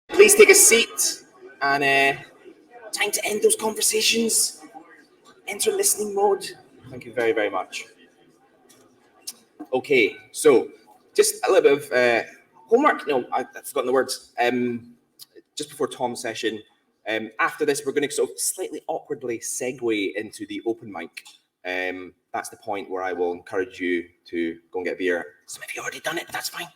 Please take a seat, and time to end those conversations. Enter listening mode. Thank you very, very much. Okay, so just a little bit of homework. No, I've forgotten the words. Just before Tom's session, after this, we're going to sort of slightly awkwardly segue into the open mic. That's the point where I will encourage you to go and get a beer. Some of you already done it, but that's fine.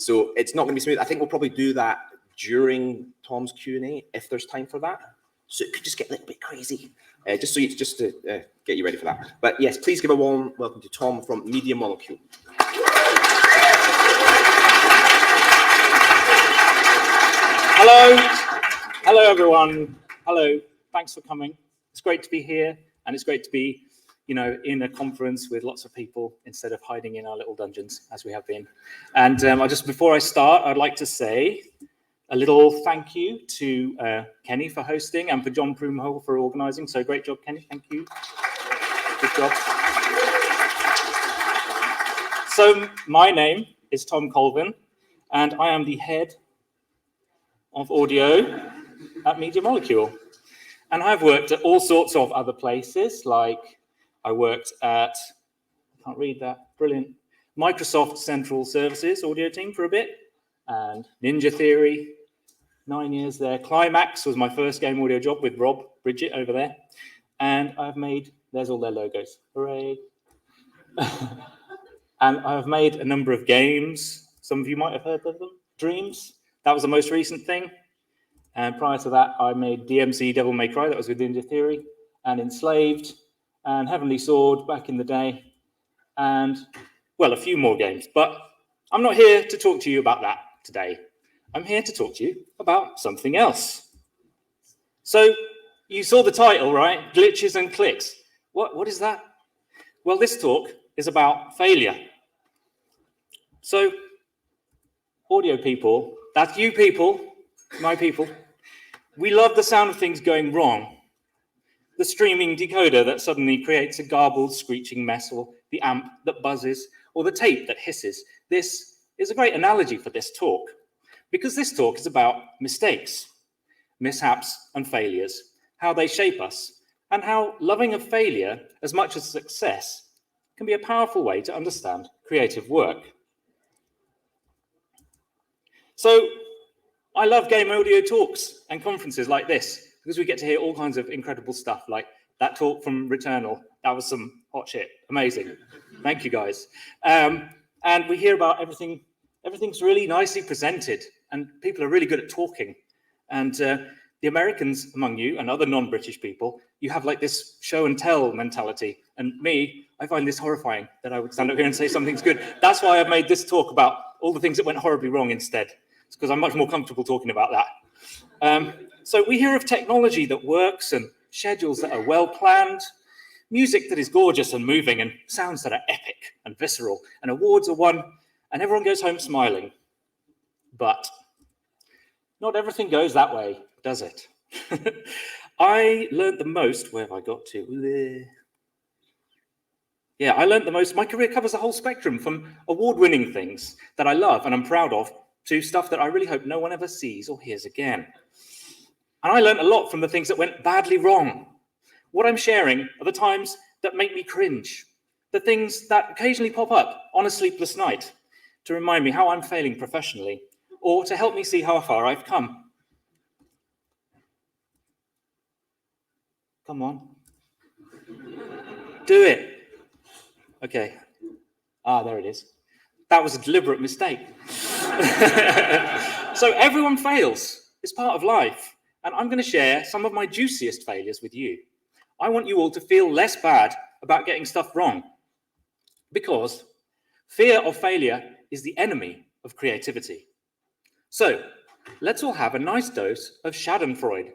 So it's not going to be smooth. I think we'll probably do that during Tom's Q&A if there's time for that. So it could just get a little bit crazy, just to get you ready for that. But yes, please give a warm welcome to Tom from Media Molecule. Hello everyone. Hello, thanks for coming. It's great to be here, and it's great to be, in a conference with lots of people instead of hiding in our little dungeons as we have been. And before I start, I'd like to say a little thank you to Kenny for hosting and for John Broomhole for organising. So great job, Kenny. Thank you. Good job. So my name is Tom Colvin, and I am the head of audio at Media Molecule. And I've worked at all sorts of other places, like I worked at, I can't read that, brilliant, Microsoft Central Services audio team for a bit, and Ninja Theory, 9 years there. Climax was my first game audio job with Rob Bridget over there. And I've made, there's all their logos, hooray. And I've made a number of games. Some of you might have heard of them. Dreams, that was the most recent thing. And prior to that, I made DMC Devil May Cry, that was with Ninja Theory, and Enslaved, and Heavenly Sword back in the day, and, well, a few more games. But I'm not here to talk to you about that today. I'm here to talk to you about something else. So you saw the title, right? Glitches and clicks. What is that? Well, this talk is about failure. So audio people, that's you people, my people, we love the sound of things going wrong. The streaming decoder that suddenly creates a garbled, screeching mess, or the amp that buzzes, or the tape that hisses. This is a great analogy for this talk, because this talk is about mistakes, mishaps, and failures, how they shape us, and how loving of failure as much as success can be a powerful way to understand creative work. So I love game audio talks and conferences like this, because we get to hear all kinds of incredible stuff, like that talk from Returnal. That was some hot shit. Amazing. Thank you, guys. And we hear about everything. Everything's really nicely presented, and people are really good at talking. And the Americans among you and other non-British people, you have like this show and tell mentality. And me, I find this horrifying, that I would stand up here and say something's good. That's why I've made this talk about all the things that went horribly wrong instead. It's because I'm much more comfortable talking about that. So we hear of technology that works, and schedules that are well planned, music that is gorgeous and moving, and sounds that are epic and visceral, and awards are won, and everyone goes home smiling. But not everything goes that way, does it? I learned the most, where have I got to? Yeah, I learned the most. My career covers the whole spectrum, from award-winning things that I love and I'm proud of, to stuff that I really hope no one ever sees or hears again. And I learned a lot from the things that went badly wrong. What I'm sharing are the times that make me cringe, the things that occasionally pop up on a sleepless night to remind me how I'm failing professionally, or to help me see how far I've come. Come on. Do it. Okay. There it is. That was a deliberate mistake. So everyone fails. It's part of life. And I'm going to share some of my juiciest failures with you. I want you all to feel less bad about getting stuff wrong, because fear of failure is the enemy of creativity. So let's all have a nice dose of Schadenfreude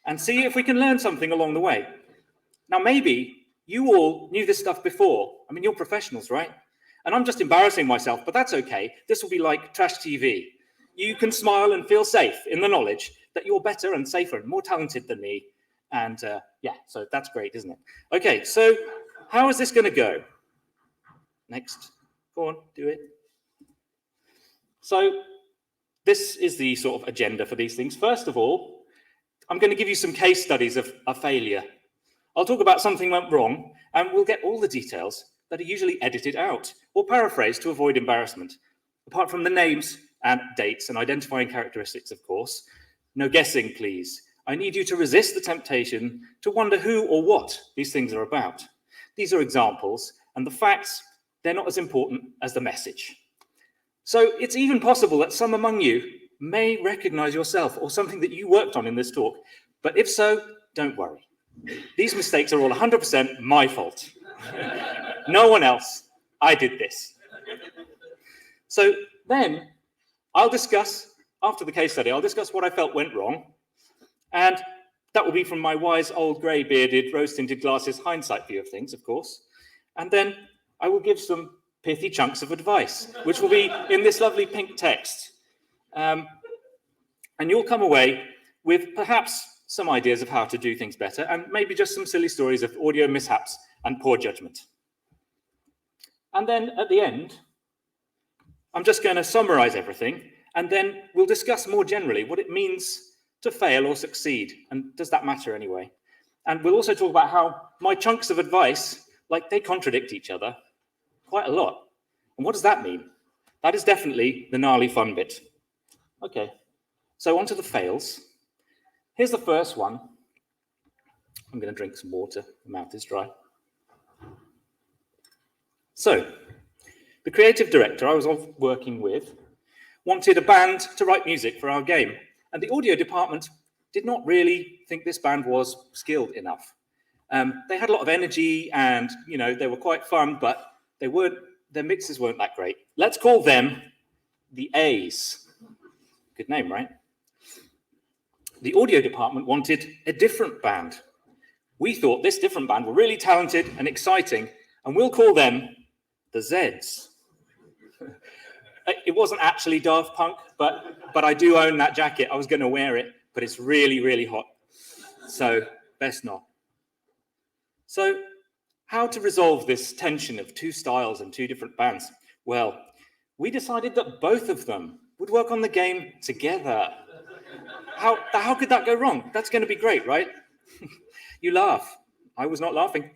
and see if we can learn something along the way. Now, maybe you all knew this stuff before. I mean, you're professionals, right? And I'm just embarrassing myself, but that's okay. This will be like trash TV. You can smile and feel safe in the knowledge that you're better and safer and more talented than me, And yeah, so that's great, isn't it? Okay, so how is this going to go? Next. Go on, do it. So this is the sort of agenda for these things. First of all, I'm going to give you some case studies of a failure. I'll talk about something went wrong, and we'll get all the details that are usually edited out or paraphrased to avoid embarrassment. Apart from the names and dates and identifying characteristics, of course. No guessing, please. I need you to resist the temptation to wonder who or what these things are about. These are examples, and the facts, they're not as important as the message. So it's even possible that some among you may recognize yourself or something that you worked on in this talk. But if so, don't worry. These mistakes are all 100% my fault. No one else. I did this. So then I'll discuss, after the case study, I'll discuss what I felt went wrong. And that will be from my wise, old, grey-bearded, rose-tinted glasses hindsight view of things, of course. And then I will give some pithy chunks of advice, which will be in this lovely pink text. And you'll come away with perhaps some ideas of how to do things better, and maybe just some silly stories of audio mishaps and poor judgment. And then at the end, I'm just going to summarize everything, and then we'll discuss more generally what it means to fail or succeed, and does that matter anyway? And we'll also talk about how my chunks of advice, like they contradict each other quite a lot. And what does that mean? That is definitely the gnarly fun bit. Okay, so on to the fails. Here's the first one. I'm going to drink some water, my mouth is dry. So, the creative director I was working with wanted a band to write music for our game, and the audio department did not really think this band was skilled enough. They had a lot of energy, and they were quite fun, but their mixes weren't that great. Let's call them the A's. Good name, right? The audio department wanted a different band. We thought this different band were really talented and exciting, and we'll call them the Zeds. It wasn't actually Daft Punk, but I do own that jacket. I was going to wear it, but it's really, really hot. So best not. So how to resolve this tension of two styles and two different bands? Well, we decided that both of them would work on the game together. How could that go wrong? That's going to be great, right? You laugh. I was not laughing.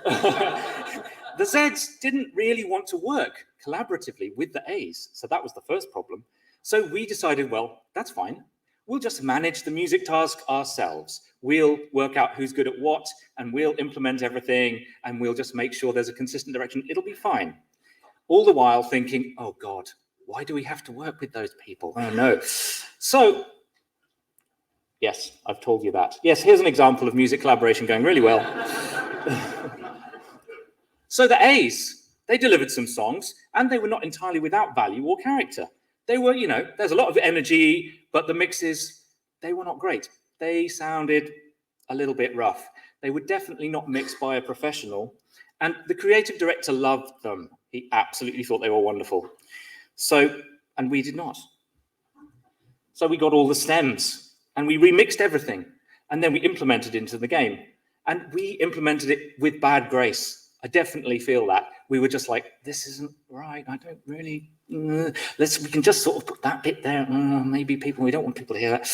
The Zeds didn't really want to work collaboratively with the A's, so that was the first problem. So we decided, well, that's fine. We'll just manage the music task ourselves. We'll work out who's good at what, and we'll implement everything, and we'll just make sure there's a consistent direction. It'll be fine. All the while thinking, oh God, why do we have to work with those people? Oh no. So, yes, I've told you that. Yes, here's an example of music collaboration going really well. So the A's, they delivered some songs, and they were not entirely without value or character. They were, there's a lot of energy, but the mixes, they were not great. They sounded a little bit rough. They were definitely not mixed by a professional, and the creative director loved them. He absolutely thought they were wonderful. So, and we did not. So we got all the stems, and we remixed everything, and then we implemented it into the game. And we implemented it with bad grace. I definitely feel that. We were just like, this isn't right. I don't really, we can just sort of put that bit there. Maybe we don't want people to hear that.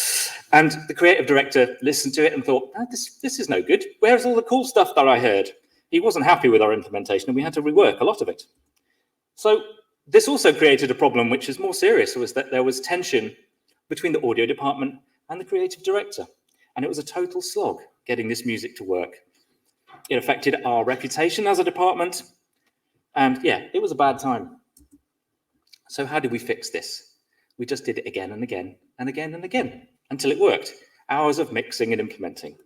And the creative director listened to it and thought, this is no good. Where's all the cool stuff that I heard? He wasn't happy with our implementation, and we had to rework a lot of it. So this also created a problem which is more serious, was that there was tension between the audio department and the creative director. And it was a total slog getting this music to work. It affected our reputation as a department. And yeah, it was a bad time. So how did we fix this? We just did it again and again and again and again until it worked. Hours of mixing and implementing.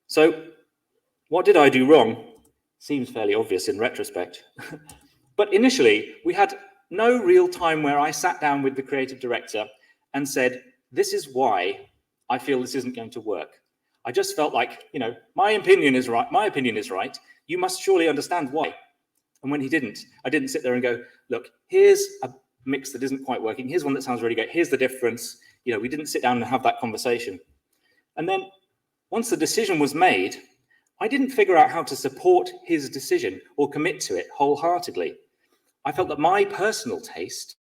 So what did I do wrong? Seems fairly obvious in retrospect. But initially, we had no real time where I sat down with the creative director and said, this is why I feel this isn't going to work. I just felt like, my opinion is right. My opinion is right. You must surely understand why. And when he didn't, I didn't sit there and go, look, here's a mix that isn't quite working. Here's one that sounds really great. Here's the difference. We didn't sit down and have that conversation. And then once the decision was made, I didn't figure out how to support his decision or commit to it wholeheartedly. I felt that my personal taste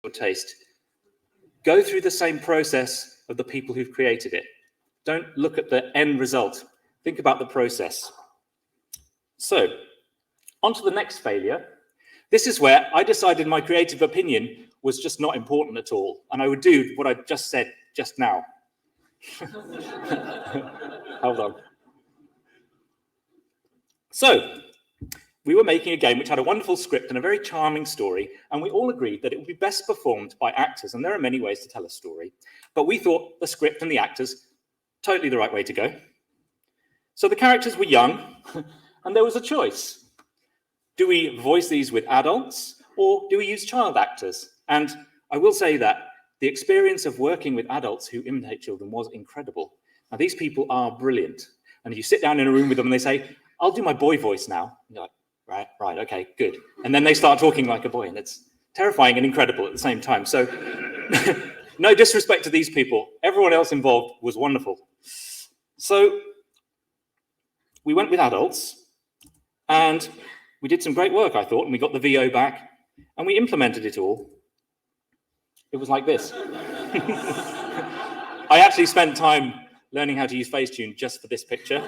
or taste. Go through the same process of the people who've created it. Don't look at the end result. Think about the process. So, on to the next failure. This is where I decided my creative opinion was just not important at all, and I would do what I just said just now. Hold on. So, we were making a game which had a wonderful script and a very charming story, and we all agreed that it would be best performed by actors, and there are many ways to tell a story, but we thought the script and the actors, totally the right way to go. So the characters were young, and there was a choice. Do we voice these with adults, or do we use child actors? And I will say that the experience of working with adults who imitate children was incredible. Now, these people are brilliant, and you sit down in a room with them and they say, I'll do my boy voice now. And you're like, right, okay, good. And then they start talking like a boy, and it's terrifying and incredible at the same time. So no disrespect to these people. Everyone else involved was wonderful. So we went with adults, and we did some great work, I thought, and we got the VO back, and we implemented it all. It was like this. I actually spent time learning how to use Facetune just for this picture.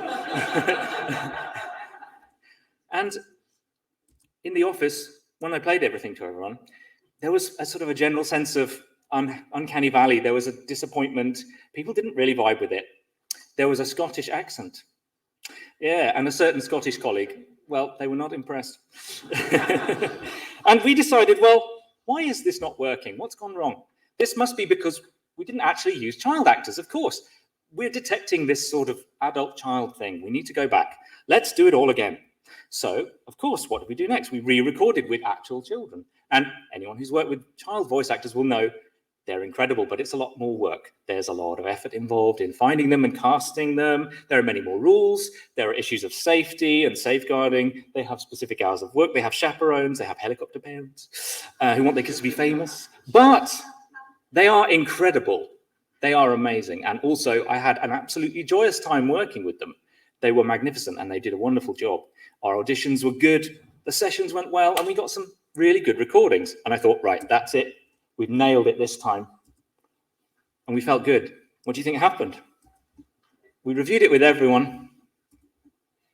And in the office, when I played everything to everyone, there was a sort of a general sense of uncanny valley. There was a disappointment. People didn't really vibe with it. There was a Scottish accent. Yeah, and a certain Scottish colleague, well, they were not impressed. And we decided, well, why is this not working? What's gone wrong? This must be because we didn't actually use child actors, of course. We're detecting this sort of adult-child thing. We need to go back. Let's do it all again. So, of course, what did we do next? We re-recorded with actual children. And anyone who's worked with child voice actors will know they're incredible, but it's a lot more work. There's a lot of effort involved in finding them and casting them. There are many more rules. There are issues of safety and safeguarding. They have specific hours of work. They have chaperones. They have helicopter parents who want their kids to be famous. But they are incredible. They are amazing. And also, I had an absolutely joyous time working with them. They were magnificent, and they did a wonderful job. Our auditions were good. The sessions went well, and we got some really good recordings. And I thought, right, that's it. We've nailed it this time. And we felt good. What do you think happened? We reviewed it with everyone,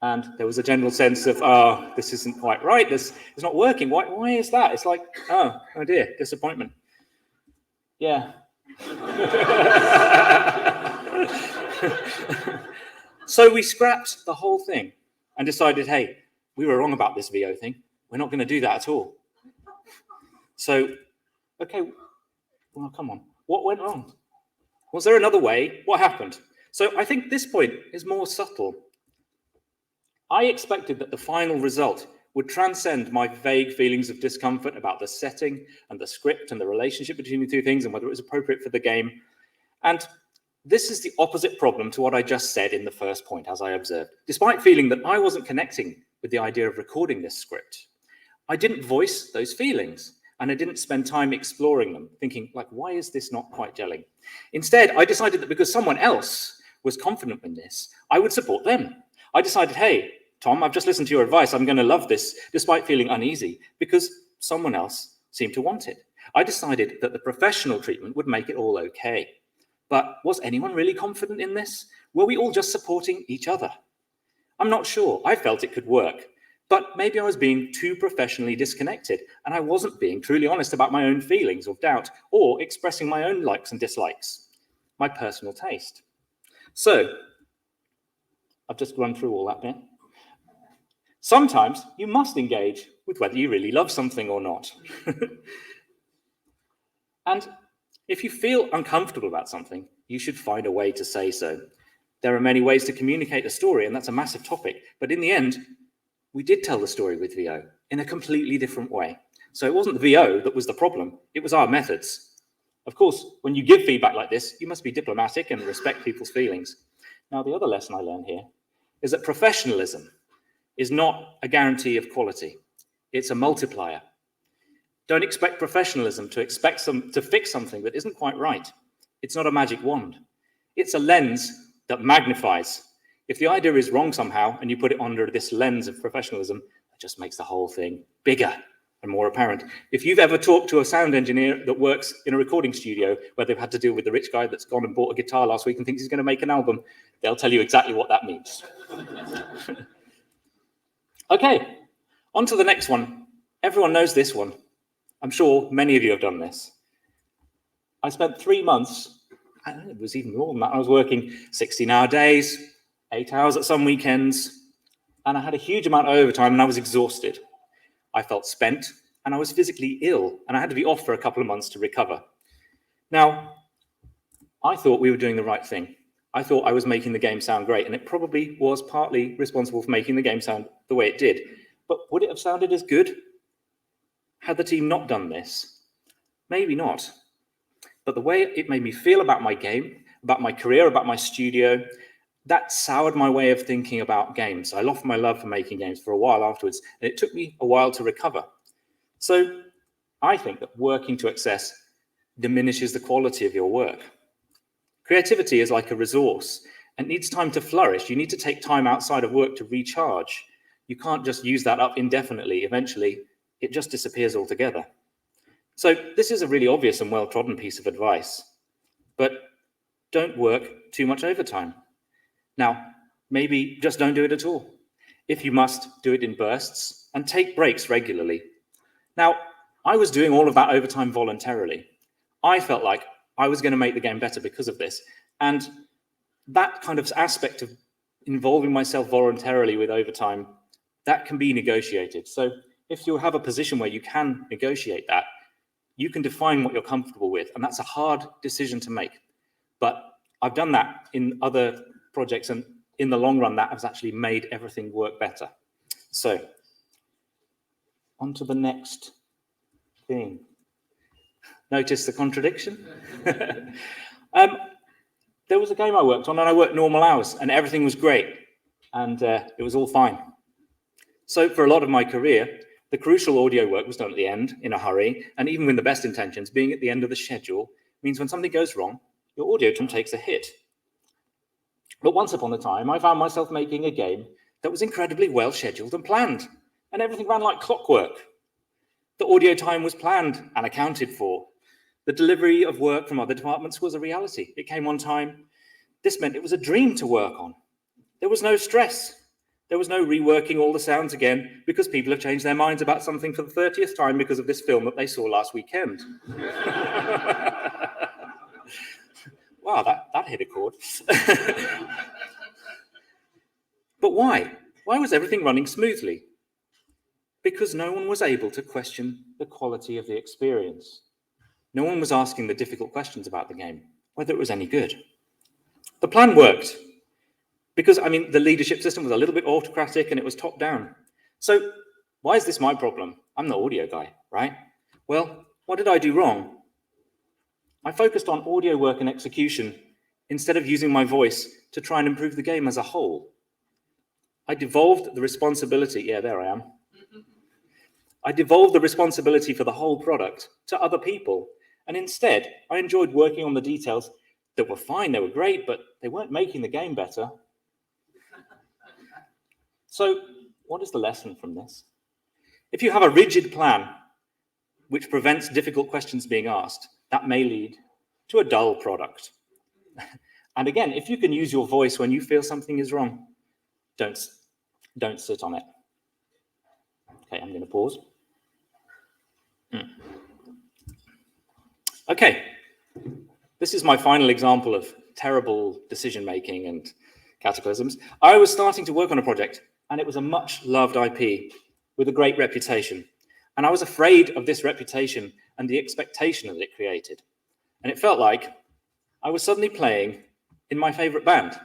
and there was a general sense of, oh, this isn't quite right. This is not working. Why is that? It's like, oh dear, disappointment. Yeah. So we scrapped the whole thing and decided, hey, we were wrong about this VO thing. We're not going to do that at all. So, okay, well, come on. What went wrong? Was there another way? What happened? So I think this point is more subtle. I expected that the final result would transcend my vague feelings of discomfort about the setting and the script and the relationship between the two things and whether it was appropriate for the game. And this is the opposite problem to what I just said in the first point, as I observed. Despite feeling that I wasn't connecting with the idea of recording this script, I didn't voice those feelings, and I didn't spend time exploring them, thinking, like, why is this not quite gelling? Instead, I decided that because someone else was confident in this, I would support them. I decided, hey, Tom, I've just listened to your advice. I'm going to love this, despite feeling uneasy, because someone else seemed to want it. I decided that the professional treatment would make it all okay. But was anyone really confident in this? Were we all just supporting each other? I'm not sure. I felt it could work. But maybe I was being too professionally disconnected, and I wasn't being truly honest about my own feelings of doubt or expressing my own likes and dislikes, my personal taste. So, I've just run through all that bit. Sometimes you must engage with whether you really love something or not. And if you feel uncomfortable about something, you should find a way to say so. There are many ways to communicate a story, and that's a massive topic. But in the end, we did tell the story with VO in a completely different way. So it wasn't the VO that was the problem, it was our methods. Of course, when you give feedback like this, you must be diplomatic and respect people's feelings. Now, the other lesson I learned here is that professionalism is not a guarantee of quality. It's a multiplier. Don't expect professionalism to fix something that isn't quite right. It's not a magic wand. It's a lens that magnifies. If the idea is wrong somehow and you put it under this lens of professionalism, it just makes the whole thing bigger and more apparent. If you've ever talked to a sound engineer that works in a recording studio where they've had to deal with the rich guy that's gone and bought a guitar last week and thinks he's going to make an album, they'll tell you exactly what that means. Okay, on to the next one. Everyone knows this one. I'm sure many of you have done this. I spent 3 months, and it was even more than that. I was working 16-hour days, 8 hours at some weekends, and I had a huge amount of overtime, and I was exhausted. I felt spent, and I was physically ill, and I had to be off for a couple of months to recover. Now, I thought we were doing the right thing. I thought I was making the game sound great, and it probably was partly responsible for making the game sound the way it did. But would it have sounded as good had the team not done this? Maybe not. But the way it made me feel about my game, about my career, about my studio, that soured my way of thinking about games. I lost my love for making games for a while afterwards, and it took me a while to recover. So I think that working to excess diminishes the quality of your work. Creativity is like a resource and needs time to flourish. You need to take time outside of work to recharge. You can't just use that up indefinitely. Eventually, it just disappears altogether. So this is a really obvious and well-trodden piece of advice, but don't work too much overtime. Now, maybe just don't do it at all. If you must, do it in bursts and take breaks regularly. Now, I was doing all of that overtime voluntarily. I felt like I was going to make the game better because of this. And that kind of aspect of involving myself voluntarily with overtime, that can be negotiated. So if you have a position where you can negotiate that, you can define what you're comfortable with. And that's a hard decision to make. But I've done that in other projects, and in the long run, that has actually made everything work better. So on to the next thing. Notice the contradiction? There was a game I worked on, and I worked normal hours, and everything was great, and it was all fine. So for a lot of my career, the crucial audio work was done at the end in a hurry, and even with the best intentions, being at the end of the schedule means when something goes wrong, your audio team takes a hit. But once upon a time, I found myself making a game that was incredibly well scheduled and planned, and everything ran like clockwork. The audio time was planned and accounted for. The delivery of work from other departments was a reality. It came on time. This meant it was a dream to work on. There was no stress. There was no reworking all the sounds again because people have changed their minds about something for the 30th time because of this film that they saw last weekend. Wow, that hit a chord. But why? Why was everything running smoothly? Because no one was able to question the quality of the experience. No one was asking the difficult questions about the game, whether it was any good. The plan worked because, the leadership system was a little bit autocratic and it was top down. So Why is this my problem? I'm the audio guy, right? Well, what did I do wrong? I focused on audio work and execution instead of using my voice to try and improve the game as a whole. I devolved the responsibility, yeah, there I am. I devolved the responsibility for the whole product to other people. And instead, I enjoyed working on the details that were fine, they were great, but they weren't making the game better. So what is the lesson from this? If you have a rigid plan which prevents difficult questions being asked, that may lead to a dull product. And again, if you can use your voice when you feel something is wrong, don't sit on it. Okay, I'm going to pause. Okay, this is my final example of terrible decision-making and cataclysms. I was starting to work on a project, and it was a much-loved IP with a great reputation. And I was afraid of this reputation and the expectation that it created. And it felt like I was suddenly playing in my favorite band.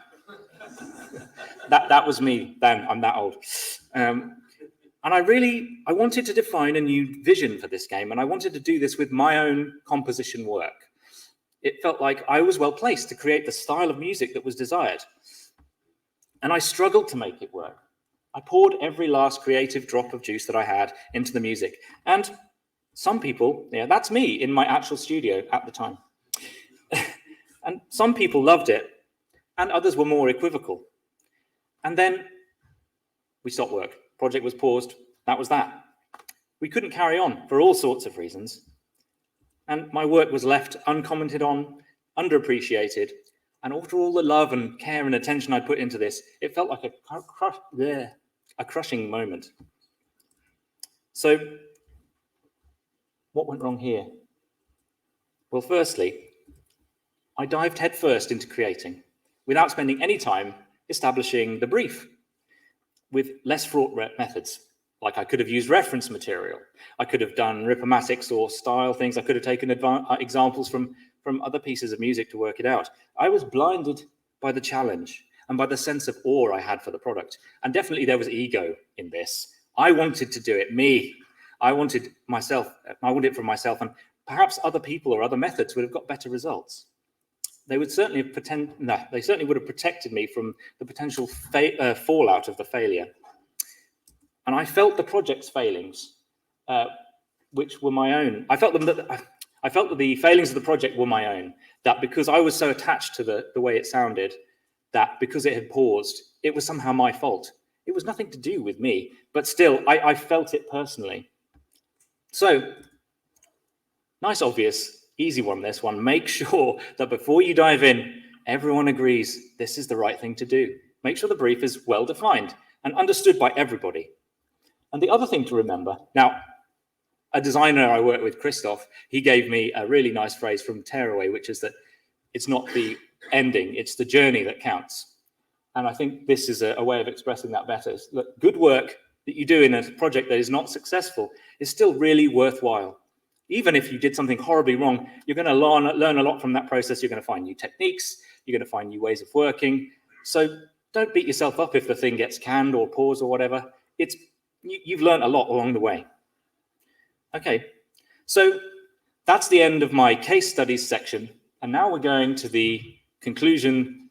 That was me then, I'm that old. And I wanted to define a new vision for this game, and I wanted to do this with my own composition work. It felt like I was well placed to create the style of music that was desired. And I struggled to make it work. I poured every last creative drop of juice that I had into the music. And some people, yeah, that's me in my actual studio at the time. And some people loved it, and others were more equivocal. And then we stopped work. Project was paused. That was that. We couldn't carry on for all sorts of reasons. And my work was left uncommented on, underappreciated. And after all the love and care and attention I put into this, it felt like a crushing moment. So what went wrong here? Well, firstly, I dived headfirst into creating without spending any time establishing the brief with less fraught methods. Like I could have used reference material. I could have done ripomatics or style things. I could have taken examples from other pieces of music to work it out. I was blinded by the challenge and by the sense of awe I had for the product. And definitely there was ego in this. I wanted to do it, me. I wanted it for myself, and perhaps other people or other methods would have got better results. They would certainly would have protected me from the potential fallout of the failure. And I felt the project's failings, which were my own. I felt that the failings of the project were my own. That because I was so attached to the way it sounded, that because it had paused, it was somehow my fault. It was nothing to do with me, but still, I felt it personally. So, nice, obvious, easy one, this one. Make sure that before you dive in, everyone agrees this is the right thing to do. Make sure the brief is well defined and understood by everybody. And the other thing to remember, now, a designer I worked with, Christoph, he gave me a really nice phrase from Tearaway, which is that it's not the ending, it's the journey that counts. And I think this is a way of expressing that better. Look, good work that you do in a project that is not successful is still really worthwhile. Even if you did something horribly wrong, you're going to learn a lot from that process. You're going to find new techniques. You're going to find new ways of working. So don't beat yourself up if the thing gets canned or paused or whatever. You've learned a lot along the way. Okay, so that's the end of my case studies section. And now we're going to the conclusion.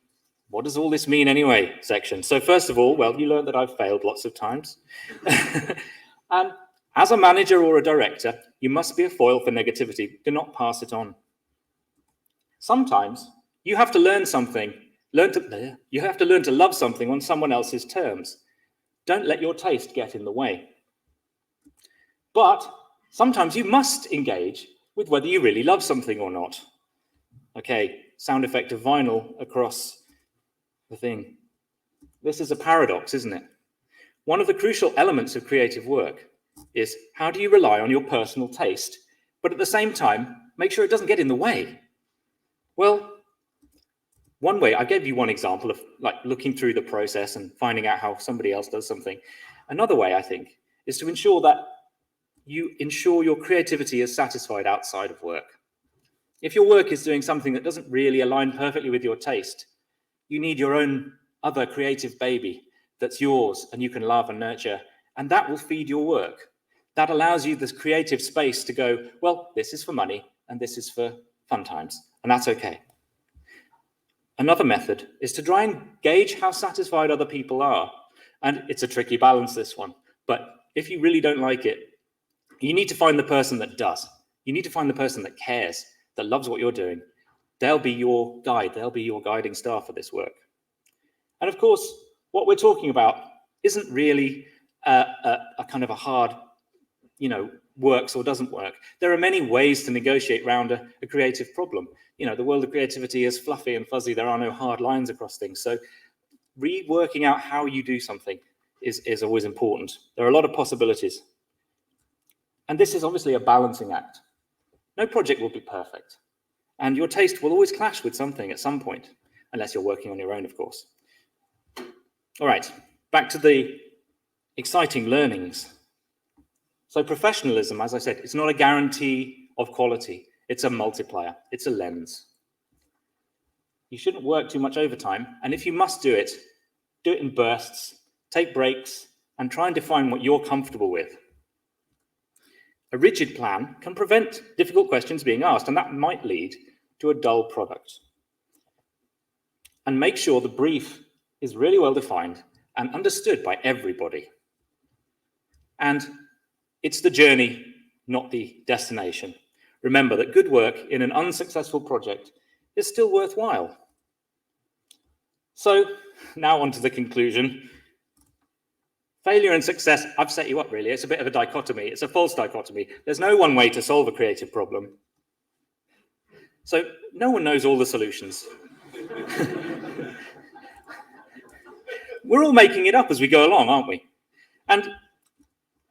What does all this mean anyway section? So first of all, well, you learned that I've failed lots of times. And as a manager or a director, you must be a foil for negativity. Do not pass it on. Sometimes you have to learn something. You have to learn to love something on someone else's terms. Don't let your taste get in the way. But sometimes you must engage with whether you really love something or not. Okay, sound effect of vinyl across the thing. This is a paradox, isn't it? One of the crucial elements of creative work is how do you rely on your personal taste, but at the same time, make sure it doesn't get in the way? Well, one way, I gave you one example of like looking through the process and finding out how somebody else does something. Another way, I think, is to ensure that you ensure your creativity is satisfied outside of work. If your work is doing something that doesn't really align perfectly with your taste, you need your own other creative baby that's yours and you can love and nurture And that will feed your work. That allows you this creative space to go, well, this is for money and this is for fun times, and that's okay. Another method is to try and gauge how satisfied other people are. And it's a tricky balance, this one. But if you really don't like it, you need to find the person that does. You need to find the person that cares, that loves what you're doing. They'll be your guide. They'll be your guiding star for this work. And of course, what we're talking about isn't really a kind of a hard, works or doesn't work. There are many ways to negotiate around a creative problem. The world of creativity is fluffy and fuzzy. There are no hard lines across things. So reworking out how you do something is always important. There are a lot of possibilities. And this is obviously a balancing act. No project will be perfect. And your taste will always clash with something at some point, unless you're working on your own, of course. All right, back to the exciting learnings. So professionalism, as I said, it's not a guarantee of quality. It's a multiplier. It's a lens. You shouldn't work too much overtime. And if you must do it in bursts, take breaks, and try and define what you're comfortable with. A rigid plan can prevent difficult questions being asked, and that might lead to a dull product. And make sure the brief is really well defined and understood by everybody. And it's the journey, not the destination. Remember that good work in an unsuccessful project is still worthwhile. So now on to the conclusion. Failure and success, I've set you up really. It's a bit of a dichotomy. It's a false dichotomy. There's no one way to solve a creative problem. So no one knows all the solutions. We're all making it up as we go along, aren't we? And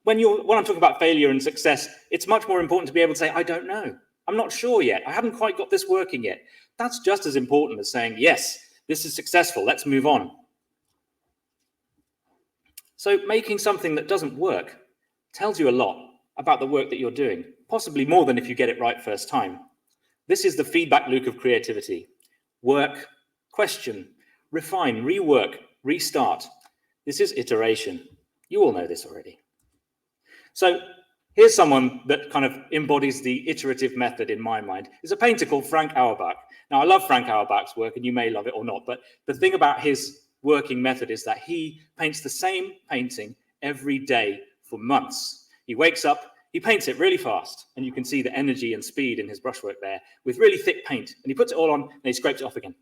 when I'm talking about failure and success, it's much more important to be able to say, I don't know. I'm not sure yet. I haven't quite got this working yet. That's just as important as saying, yes, this is successful. Let's move on. So making something that doesn't work tells you a lot about the work that you're doing, possibly more than if you get it right first time. This is the feedback loop of creativity. Work, question, refine, rework, restart. This is iteration. You all know this already. So here's someone that kind of embodies the iterative method in my mind. It's a painter called Frank Auerbach. Now, I love Frank Auerbach's work, and you may love it or not, but the thing about his working method is that he paints the same painting every day for months. He wakes up, he paints it really fast, and you can see the energy and speed in his brushwork there with really thick paint. And he puts it all on, and he scrapes it off again.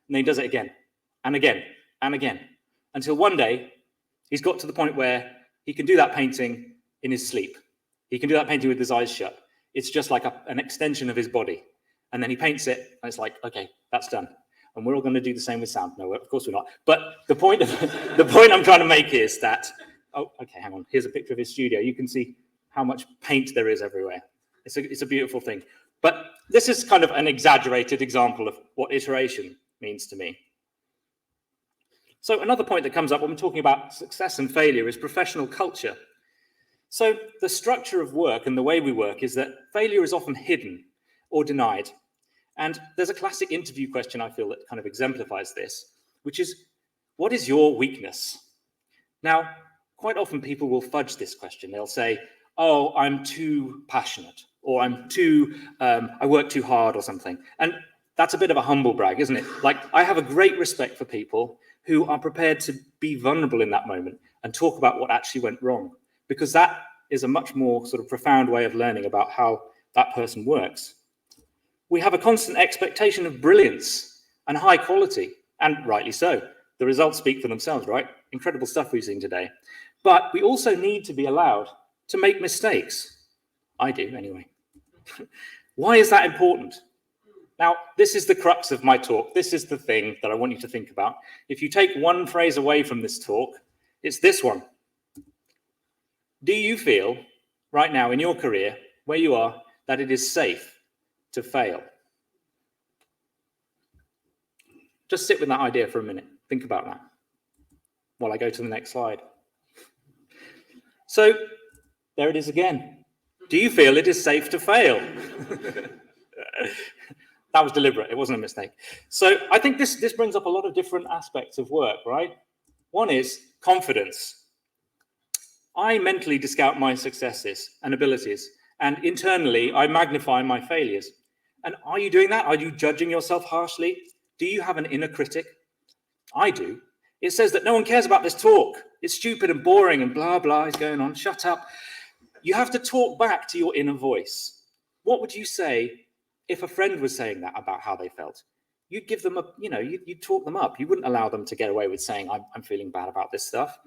And then he does it again, and again, and again, until one day he's got to the point where he can do that painting in his sleep. He can do that painting with his eyes shut. It's just like an extension of his body. And then he paints it, and it's like, okay, that's done. And we're all going to do the same with sound. No, of course we're not. But the point I'm trying to make is that, oh, okay, hang on. Here's a picture of his studio. You can see how much paint there is everywhere. It's a beautiful thing. But this is kind of an exaggerated example of what iteration means to me. So another point that comes up when we're talking about success and failure is professional culture. So the structure of work and the way we work is that failure is often hidden or denied. And there's a classic interview question, I feel, that kind of exemplifies this, which is, what is your weakness? Now, quite often people will fudge this question. They'll say, oh, I'm too passionate, or I work too hard or something. And that's a bit of a humble brag, isn't it? Like, I have a great respect for people who are prepared to be vulnerable in that moment and talk about what actually went wrong, because that is a much more sort of profound way of learning about how that person works. We have a constant expectation of brilliance and high quality, and rightly so. The results speak for themselves, right? Incredible stuff we've seen today. But we also need to be allowed to make mistakes. I do, anyway. Why is that important? Now, this is the crux of my talk. This is the thing that I want you to think about. If you take one phrase away from this talk, it's this one. Do you feel right now in your career, where you are, that it is safe to fail? Just sit with that idea for a minute. Think about that while I go to the next slide. So there it is again. Do you feel it is safe to fail? That was deliberate. It wasn't a mistake. So I think this brings up a lot of different aspects of work, right? One is confidence. I mentally discount my successes and abilities, and internally I magnify my failures. And are you doing that? Are you judging yourself harshly? Do you have an inner critic? I do. It says that no one cares about this talk. It's stupid and boring and blah, blah is going on. Shut up. You have to talk back to your inner voice. What would you say if a friend was saying that about how they felt? You'd give them you'd talk them up. You wouldn't allow them to get away with saying, I'm feeling bad about this stuff.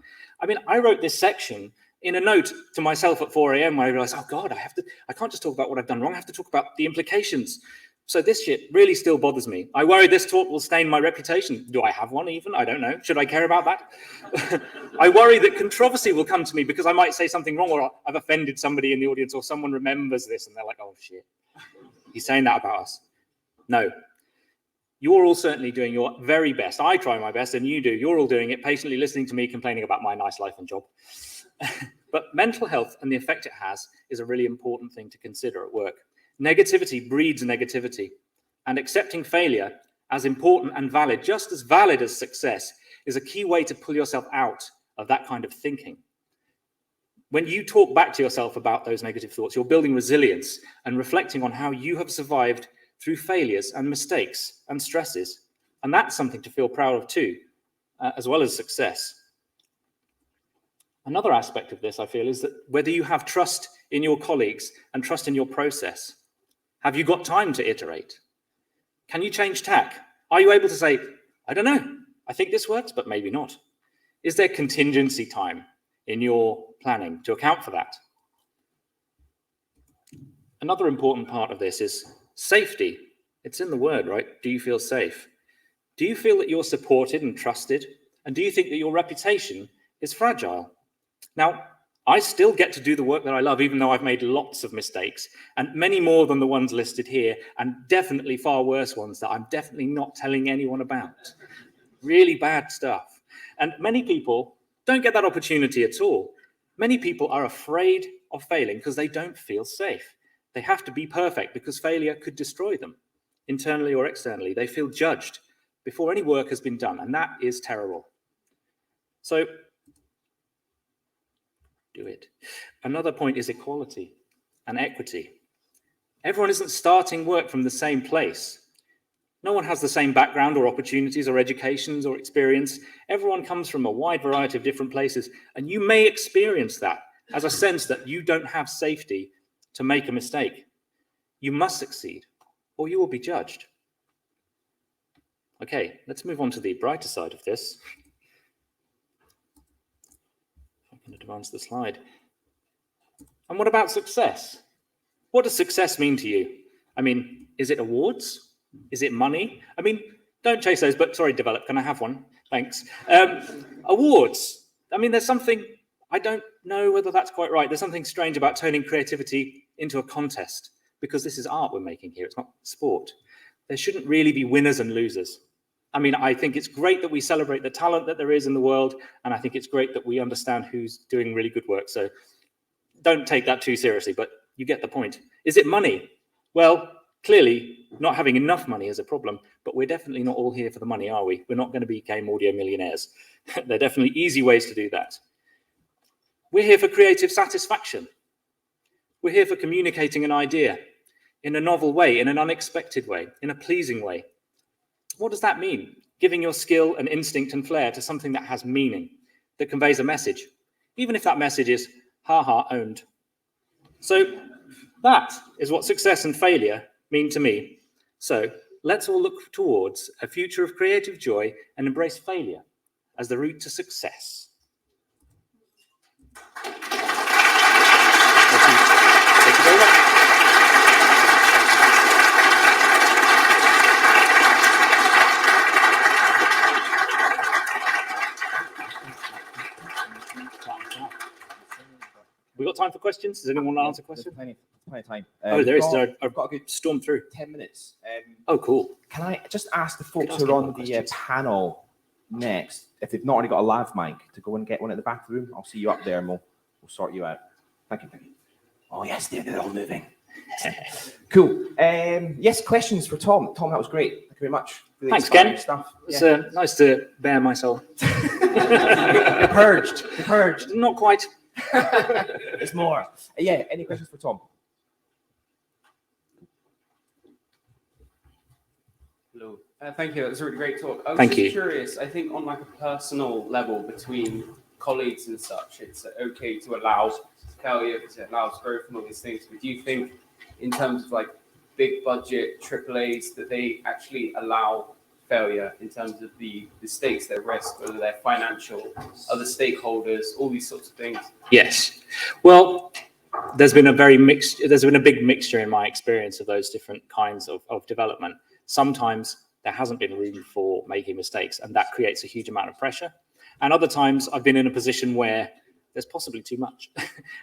I mean, I wrote this section in a note to myself at 4 a.m. where I realized, oh God, I can't just talk about what I've done wrong. I have to talk about the implications. So this shit really still bothers me. I worry this talk will stain my reputation. Do I have one even? I don't know. Should I care about that? I worry that controversy will come to me because I might say something wrong, or I've offended somebody in the audience, or someone remembers this and they're like, oh shit, he's saying that about us. No. You're all certainly doing your very best. I try my best and you do. You're all doing it, patiently listening to me complaining about my nice life and job. But mental health and the effect it has is a really important thing to consider at work. Negativity breeds negativity, and accepting failure as important and valid, just as valid as success, is a key way to pull yourself out of that kind of thinking. When you talk back to yourself about those negative thoughts, you're building resilience and reflecting on how you have survived through failures and mistakes and stresses. And that's something to feel proud of too, as well as success. Another aspect of this, I feel, is that whether you have trust in your colleagues and trust in your process. Have you got time to iterate? Can you change tack? Are you able to say, I don't know, I think this works, but maybe not? Is there contingency time in your planning to account for that? Another important part of this is safety. It's in the word, right? Do you feel safe? Do you feel that you're supported and trusted? And do you think that your reputation is fragile? Now, I still get to do the work that I love, even though I've made lots of mistakes, and many more than the ones listed here, and definitely far worse ones that I'm definitely not telling anyone about. Really bad stuff. And many people don't get that opportunity at all. Many people are afraid of failing because they don't feel safe. They have to be perfect because failure could destroy them, internally or externally. They feel judged before any work has been done, and that is terrible. So, do it. Another point is equality and equity. Everyone isn't starting work from the same place. No one has the same background or opportunities or educations or experience. Everyone comes from a wide variety of different places, and you may experience that as a sense that you don't have safety to make a mistake. You must succeed, or you will be judged. Okay, let's move on to the brighter side of this. I'm going to advance the slide. And what about success? What does success mean to you? I mean, is it awards? Is it money? I mean, don't chase those, but sorry, develop. Can I have one? Thanks. Awards. I mean, there's something, I don't know whether that's quite right. There's something strange about turning creativity into a contest, because this is art we're making here. It's not sport. There shouldn't really be winners and losers. I mean, I think it's great that we celebrate the talent that there is in the world, and I think it's great that we understand who's doing really good work. So don't take that too seriously, but you get the point. Is it money? Well, clearly not having enough money is a problem, but we're definitely not all here for the money, are we? We're not going to become audio millionaires. There are definitely easy ways to do that. We're here for creative satisfaction. We're here for communicating an idea in a novel way, in an unexpected way, in a pleasing way. What does that mean? Giving your skill and instinct and flair to something that has meaning, that conveys a message, even if that message is ha-ha owned. So that is what success and failure mean to me. So let's all look towards a future of creative joy and embrace failure as the route to success. Thank you very much. We got time for questions? Does anyone want to answer questions? Plenty of time. There is. I've got to storm through. 10 minutes. Oh, cool. Can I just ask the folks ask who are on more the questions. panel next, if they've not already got a lav mic, to go and get one at the back of the room? I'll see you up there and we'll sort you out. Thank you. Oh, yes, they're all moving. Cool. Yes, questions for Tom. Tom, that was great. Thank you very much. Really Thanks, Ken. Stuff. It's nice to bare my soul. You're purged. Not quite. There's more. Yeah, any questions for Tom? Hello. Thank you. That was a really great talk. I was Thank just you. curious. I think on like a personal level between colleagues and such, it's okay to allow failure because it allows growth and all these things. But do you think, in terms of like big budget AAAs, that they actually allow failure in terms of the stakes, their risk, whether they're financial, other stakeholders, all these sorts of things? Yes. Well, there's been a big mixture in my experience of those different kinds of development. Sometimes there hasn't been room for making mistakes, and that creates a huge amount of pressure. And other times I've been in a position where there's possibly too much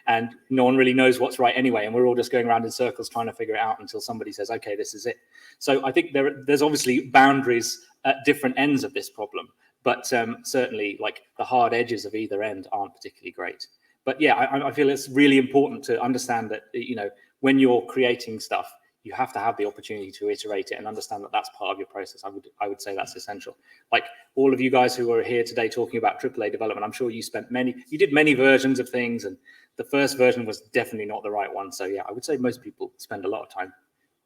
and no one really knows what's right anyway. And we're all just going around in circles trying to figure it out until somebody says, okay, this is it. So I think there's obviously boundaries at different ends of this problem, but certainly like the hard edges of either end aren't particularly great. But yeah, I feel it's really important to understand that, you know, when you're creating stuff, you have to have the opportunity to iterate it and understand that that's part of your process. I would say that's essential. Like all of you guys who are here today talking about AAA development, I'm sure you did many versions of things, and the first version was definitely not the right one. So yeah, I would say most people spend a lot of time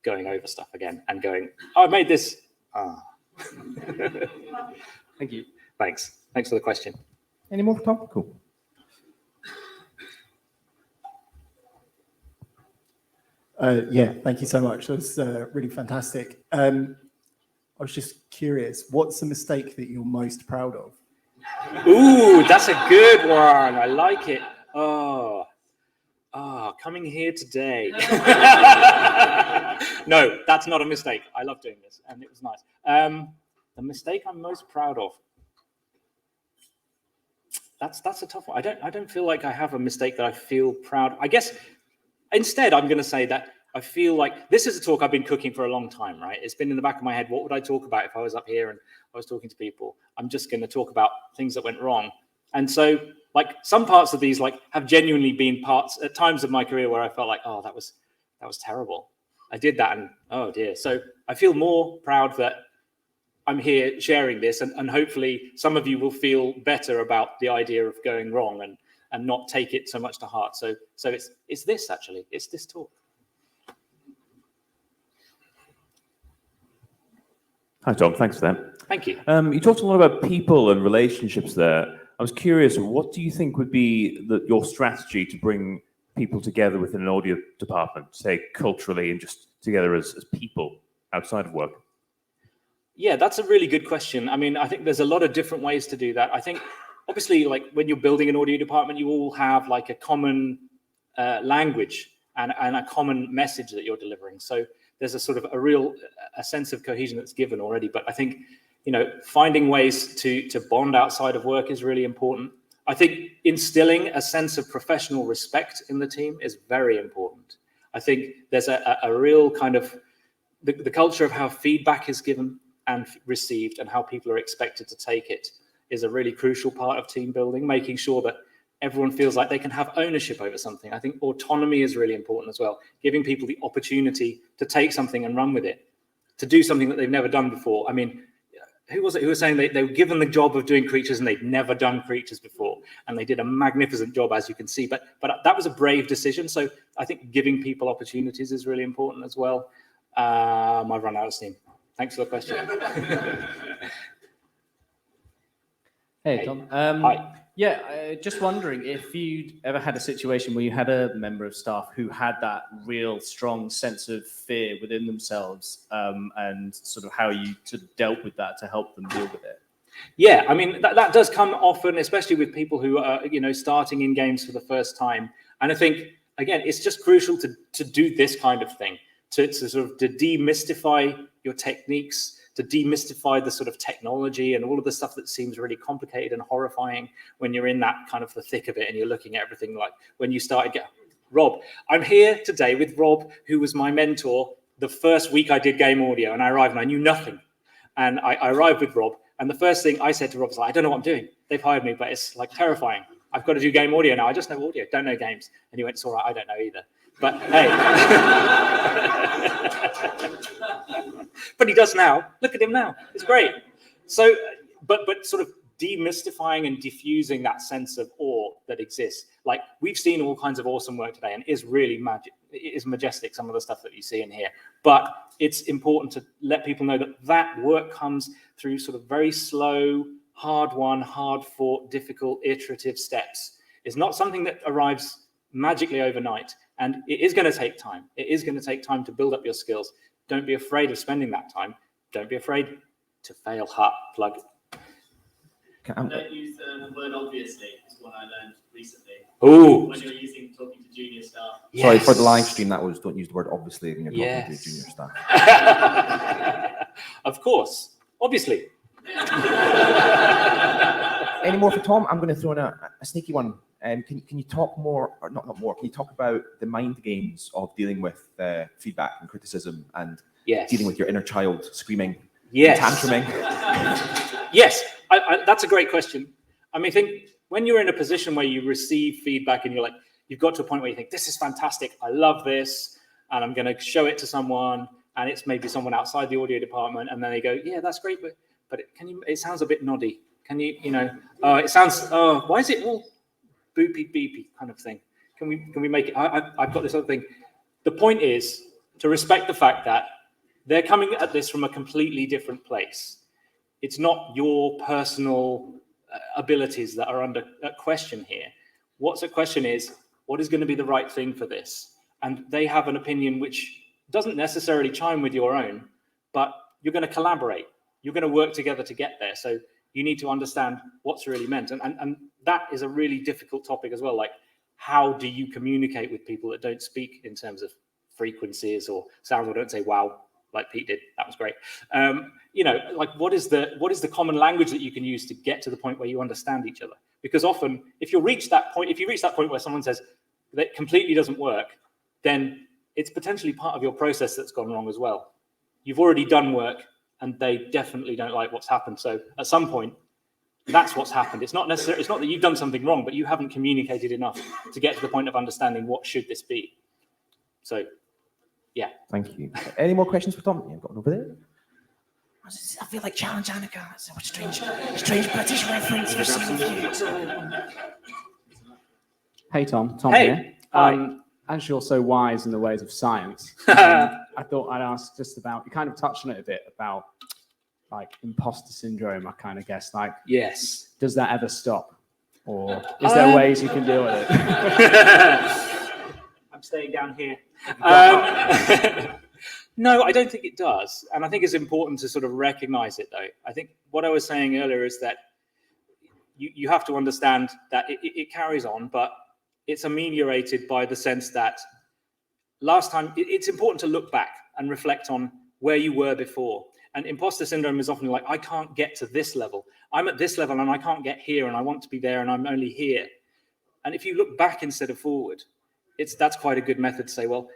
going over stuff again and going, oh, I made this. Thank you. Thanks for the question. Any more, Tom? Cool. Yeah, thank you so much. That was really fantastic. I was just curious, what's the mistake that you're most proud of? Ooh, that's a good one. I like it. Coming here today. No, that's not a mistake. I love doing this, and it was nice. The mistake I'm most proud of. That's a tough one. I don't feel like I have a mistake that I feel proud. I guess instead I'm going to say that I feel like this is a talk I've been cooking for a long time, right? It's been in the back of my head. What would I talk about if I was up here and I was talking to people? I'm just going to talk about things that went wrong. And so like some parts of these like have genuinely been parts at times of my career where I felt like, oh, that was terrible. I did that and oh dear. So I feel more proud that I'm here sharing this, and hopefully some of you will feel better about the idea of going wrong and not take it so much to heart. So it's this actually, it's this talk. Hi, Tom. Thanks for that. Thank you. You talked a lot about people and relationships there. I was curious, what do you think would be your strategy to bring people together within an audio department, say culturally and just together as people outside of work? Yeah, that's a really good question. I mean, I think there's a lot of different ways to do that. I think obviously like when you're building an audio department, you all have like a common language and a common message that you're delivering. So there's a sort of a sense of cohesion that's given already. But I think, you know, finding ways to bond outside of work is really important. I think instilling a sense of professional respect in the team is very important. I think there's a real kind of the culture of how feedback is given and received and how people are expected to take it is a really crucial part of team building, making sure that everyone feels like they can have ownership over something. I think autonomy is really important as well, giving people the opportunity to take something and run with it, to do something that they've never done before. I mean, who was it who was saying they were given the job of doing creatures and they'd never done creatures before, and they did a magnificent job, as you can see, but that was a brave decision. So I think giving people opportunities is really important as well. I've run out of steam. Thanks for the question. Hey, Tom. Hi. Yeah, just wondering if you'd ever had a situation where you had a member of staff who had that real strong sense of fear within themselves, and sort of how you sort of dealt with that to help them deal with it. Yeah, I mean, that does come often, especially with people who are, you know, starting in games for the first time. And I think, again, it's just crucial to do this kind of thing, to sort of to demystify your techniques, to demystify the sort of technology and all of the stuff that seems really complicated and horrifying when you're in that kind of the thick of it and you're looking at everything. Like when you started Rob, I'm here today with Rob, who was my mentor the first week I did game audio, and I arrived and I knew nothing. And I arrived with Rob, and the first thing I said to Rob was like, I don't know what I'm doing. They've hired me, but it's like terrifying. I've got to do game audio now. I just know audio, don't know games. And he went, it's all right, I don't know either. But hey, but he does now. Look at him now. It's great. So, but sort of demystifying and diffusing that sense of awe that exists. Like, we've seen all kinds of awesome work today, and it is really magic. It is majestic, some of the stuff that you see in here. But it's important to let people know that that work comes through sort of very slow, hard-won, hard-fought, difficult, iterative steps. It's not something that arrives magically overnight, and it is going to take time. It is going to take time to build up your skills. Don't be afraid of spending that time. Don't be afraid to fail. Plug. Don't use the word obviously, is what I learned recently. Oh, When you're talking to junior staff. Sorry, for the live stream, that was, don't use the word obviously when you're talking to junior staff. Of course, obviously. Any more for Tom? I'm going to throw in a sneaky one. Can you talk more, or not more, can you talk about the mind games of dealing with feedback and criticism and dealing with your inner child screaming and tantruming? Yes, that's a great question. I mean, I think when you're in a position where you receive feedback and you've got to a point where you think, this is fantastic, I love this, and I'm going to show it to someone, and it's maybe someone outside the audio department, and then they go, yeah, that's great, but it sounds a bit noddy. Can you, it sounds, why is it all boopy beepy kind of thing? Can we make it? I've got this other thing. The point is to respect the fact that they're coming at this from a completely different place. It's not your personal abilities that are under question here. What's at question is, what is going to be the right thing for this? And they have an opinion which doesn't necessarily chime with your own, but you're going to collaborate. You're going to work together to get there. So you need to understand what's really meant. And that is a really difficult topic as well. Like, how do you communicate with people that don't speak in terms of frequencies or sounds, or don't say wow, like Pete did? That was great. Like, what is the common language that you can use to get to the point where you understand each other? Because often, if you reach that point where someone says that completely doesn't work, then it's potentially part of your process that's gone wrong as well. You've already done work, and they definitely don't like what's happened. So at some point, that's what's happened. It's not that you've done something wrong, but you haven't communicated enough to get to the point of understanding what should this be. So, yeah. Thank you. Any more questions for Tom? Yeah, I've got one over there. I feel like Challenge Annika. That's a strange British reference for some of you. Hey, Tom. Tom Hey. here. Hi. As you're so wise in the ways of science, I thought I'd ask just about, you kind of touched on it a bit, about like imposter syndrome, I kind of guess. Like, Yes. does that ever stop? Or is there ways you can deal with it? I'm staying down here. No, I don't think it does. And I think it's important to sort of recognize it, though. I think what I was saying earlier is that you have to understand that it carries on, but it's ameliorated by the sense that last time, it's important to look back and reflect on where you were before. And imposter syndrome is often like, I can't get to this level. I'm at this level and I can't get here, and I want to be there and I'm only here. And if you look back instead of forward, that's quite a good method to say, well,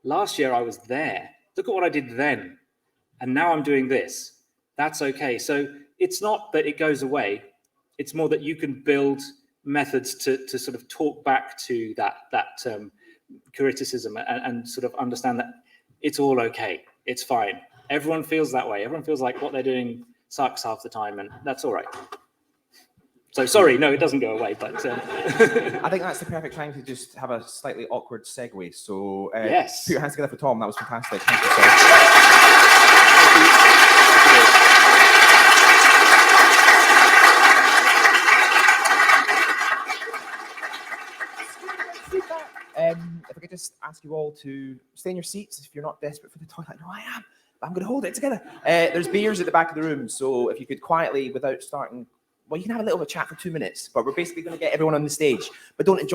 last year I was there. Look at what I did then. And now I'm doing this. That's okay. So it's not that it goes away. It's more that you can build methods to sort of talk back to that criticism and sort of understand that it's all okay. It's fine. Everyone feels that way. Everyone feels like what they're doing sucks half the time, and that's all right. So sorry, no, it doesn't go away, but I think that's the perfect time to just have a slightly awkward segue. So yes, put your hands together for Tom. That was fantastic. Thank you, sir. If I could just ask you all to stay in your seats if you're not desperate for the toilet. No, I am. I'm going to hold it together. There's beers at the back of the room, so if you could quietly, without starting, well, you can have a little bit of a chat for 2 minutes, but we're basically going to get everyone on the stage. But don't enjoy